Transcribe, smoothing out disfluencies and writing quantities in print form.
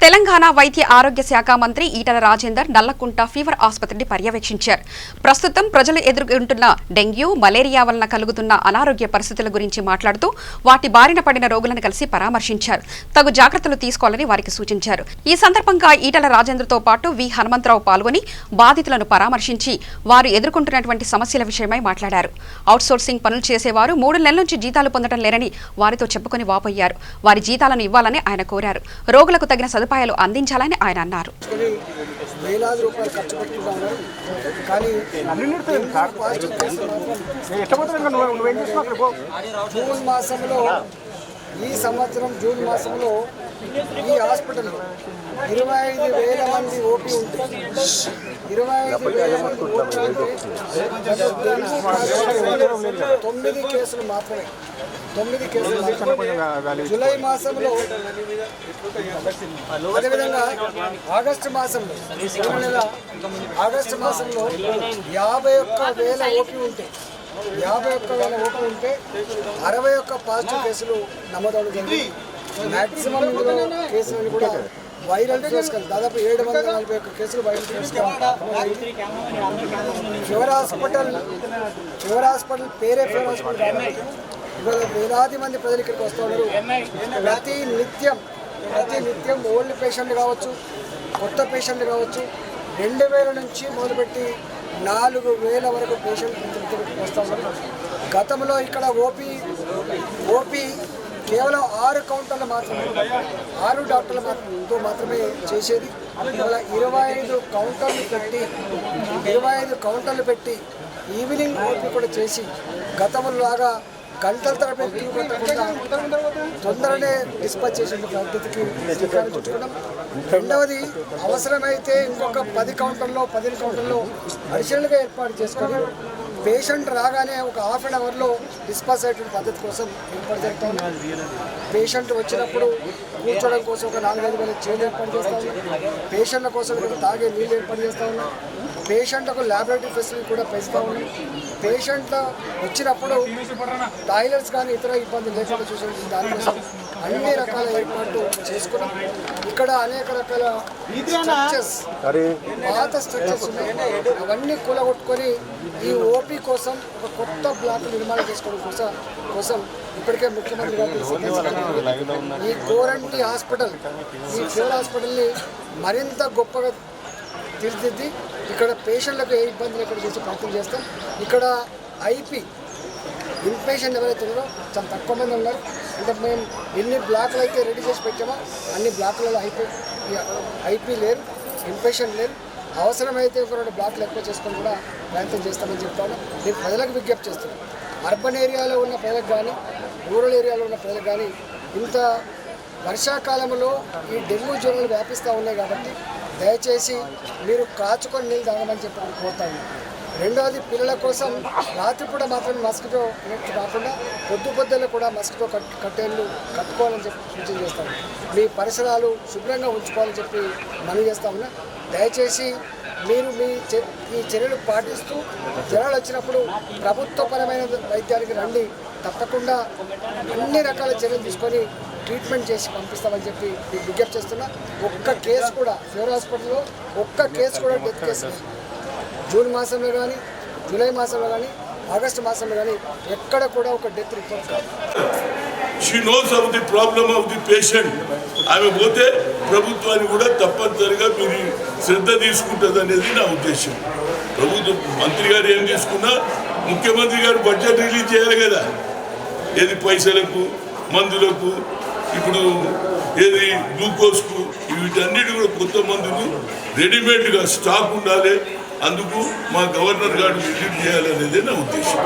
తెలంగాణ వైద్య ఆరోగ్య శాఖ మంత్రి ఈటల రాజేందర్ నల్లకుంట ఫీవర్ ఆసుపత్రిని పర్యవేక్షించారు. ప్రస్తుతం ప్రజలు ఎదుర్కొంటున్న డెంగ్యూ, మలేరియా వలన కలుగుతున్న అనారోగ్య పరిస్థితుల గురించి మాట్లాడుతూ వాటి బారిన పడిన రోగులను కలిసి పరామర్శించారు. తగు జాగ్రత్తలు తీసుకోవాలని వారికి సూచించారు. ఈ సందర్భంగా ఈటల రాజేందర్తో పాటు వి హనుమంతరావు పాల్గొని బాధితులను పరామర్శించి వారు ఎదుర్కొంటున్నటువంటి సమస్యల విషయమై మాట్లాడారు. అవుట్సోర్సింగ్ పనులు చేసేవారు 3 నెలల నుంచి జీతాలు పొందడం లేరని వారితో చెప్పుకొని వాపోయారు. వారి జీతాలను ఇవ్వాలని ఆయన కోరారు. రోగులకు తగిన సదుపాయాలు అందించాలని ఆయన అన్నారు. వేలాది రూపాయలు ఖర్చు పెట్టుకుంటున్నారు. కానీ జూన్ మాసంలో ఈ సంవత్సరం జూన్ మాసంలో ఈ హాస్పిటల్లో 25,000 మంది ఓపీ ఉంటే 25,000 మంది ఓపీ ఉంటే 9 కేసులు మాత్రమే. 9 కేసులు జూలై మాసంలో, అదేవిధంగా ఆగస్టు మాసంలో ఆగస్టు మాసంలో 51,000 ఓపీ ఉంటే 51,000 ఓపీ ఉంటే 61 పాజిటివ్ కేసులు నమోదవడం జరిగింది. మ్యాక్సిమం ఇందులో కేసులను కూడా వైరల్ ఫీవర్స్ దాదాపు 741 కేసులు వైరల్ ఫీవర్స్. ఫీవర్ హాస్పిటల్ పేరే ఫీవర్ హాస్పిటల్ కాబట్టి ఇవాళ వేలాది మంది ప్రజలు ఇక్కడికి వస్తూ ఉన్నారు. ప్రతి నిత్యం ఓల్డ్ పేషెంట్లు కావచ్చు, కొత్త పేషెంట్లు కావచ్చు, 2,000 నుంచి మొదలుపెట్టి 4,000 వరకు పేషెంట్లు వస్తూ ఉన్నారు. గతంలో ఇక్కడ ఓపీ కేవలం 6 కౌంటర్లు మాత్రమే, 6 డాక్టర్లతో మాత్రమే చేసేది. ఇవాళ 25 కౌంటర్లు పెట్టి ఈవినింగ్ ఓపీ కూడా చేసి గతంలాగా గంటల తరబడి కొట్టకుండా తొందరనే డిస్పాచ్ చేసే పద్ధతికి శ్రీకారం చుట్టుకున్నాం. రెండవది, అవసరమైతే ఇంకొక 10 కౌంటర్లో 15 కౌంటర్లో అడిషనల్గా ఏర్పాటు చేసుకొని పేషెంట్ రాగానే ఒక హాఫ్ అన్ అవర్లో డిస్పాచ్ అయ్యే పద్ధతి కోసం ఏర్పాటు చేస్తూ ఉన్నాం. పేషెంట్ వచ్చినప్పుడు కూర్చోవడం కోసం ఒక 4-5 వేల చైర్లు ఏర్పాటు చేస్తూ ఉన్నాం. పేషెంట్ల కోసం ఇక్కడ తాగే నీళ్ళు ఏర్పాటు చేస్తూ ఉన్నాం. పేషెంట్లకు ల్యాబొరేటరీ ఫెసిలిటీ కూడా పెంచుతూ ఉన్నాం. పేషెంట్ వచ్చినప్పుడు టాయిలెట్స్ కానీ ఇతర ఇబ్బందులు లేకుండా చూసే దానికోసం అన్ని రకాల ఏర్పాట్లు చేసుకున్నాం. ఇక్కడ అనేక రకాల స్ట్రక్చర్స్, పాత స్ట్రక్చర్స్ ఉన్నాయి. అవన్నీ కూలగొట్టుకొని ఈ ఓపీ కోసం ఒక కొత్త బ్లాక్ నిర్మాణం చేసుకోవడం కోసం ఇప్పటికే ముఖ్యమంత్రి గారు ఈ కోరంటీ హాస్పిటల్, ఈ ఫీవర్ హాస్పిటల్ని మరింత గొప్పగా తీర్చిదిద్ది ఇక్కడ పేషెంట్లకు ఏ ఇబ్బంది లేకుండా చేసే ప్రయత్నం చేస్తాం. ఇక్కడ ఇన్పేషెంట్ ఎవరైతే ఉన్నారో చాలా తక్కువ మంది ఉన్నారు. అంటే మేము ఎన్ని బ్లాక్లు అయితే రెడీ చేసి పెట్టామో అన్ని బ్లాక్లలో ఐపీ లేరు, ఇన్పేషెంట్ లేరు. అవసరమైతే ఒక 2 బ్లాక్లు ఎక్కువ చేసుకొని కూడా ప్రయత్నం చేస్తామని చెప్తాను. నేను ప్రజలకు విజ్ఞప్తి చేస్తున్నాను. అర్బన్ ఏరియాలో ఉన్న ప్రజలకు కానీ, రూరల్ ఏరియాలో ఉన్న ప్రజలకు కానీ ఇంత వర్షాకాలంలో ఈ డెంగ్యూ జ్వరాలు వ్యాపిస్తూ ఉన్నాయి కాబట్టి దయచేసి మీరు కాచుకొని నీళ్ళు తాగమని చెప్పి కోరుతా ఉన్నాను. రెండవది, పిల్లల కోసం రాత్రిపూట మాత్రమే మస్కిటో నెట్ కాకుండా పొద్దుల్లో కూడా మస్కిటో కట్టేళ్ళు కట్టుకోవాలని చెప్పి సూచన చేస్తాను. మీ పరిసరాలు శుభ్రంగా ఉంచుకోవాలని చెప్పి మనవి చేస్తా ఉన్నా. దయచేసి మీరు ఈ చర్యలు పాటిస్తూ జ్వరాలు వచ్చినప్పుడు ప్రభుత్వపరమైన వైద్యానికి రండి. తప్పకుండా అన్ని రకాల చర్యలు తీసుకొని ట్రీట్మెంట్ చేసి పంపిస్తామని చెప్పి మీకు విజ్ఞప్తి చేస్తున్నా. ఒక్క కేసు కూడా ఫీవర్ హాస్పిటల్లో డెత్ కేసు జూన్ మాసంలో కానీ, జూలై మాసంలో కానీ, ఆగస్టు మాసంలో కానీ ఎక్కడ కూడా ఒక డెత్ రిపోర్ట్ కాదు. She knows of the problem of the patient. ఆమె పోతే ప్రభుత్వాన్ని కూడా తప్పనిసరిగా మీరు శ్రద్ధ తీసుకుంటుంది అనేది నా ఉద్దేశం. మంత్రి గారు ఏం తీసుకున్నా ముఖ్యమంత్రి గారు బడ్జెట్ రిలీజ్ చేయాలి కదా. ఏది పైసలకు, మందులకు, ఇప్పుడు ఏది గ్లూకోజ్కు, వీటన్నిటి కూడా కొత్త మందులు రెడీమేడ్గా స్టాక్ ఉండాలి. అందుకు మా గవర్నర్ గారు విజిట్ చేయాలనేదే నా ఉద్దేశం.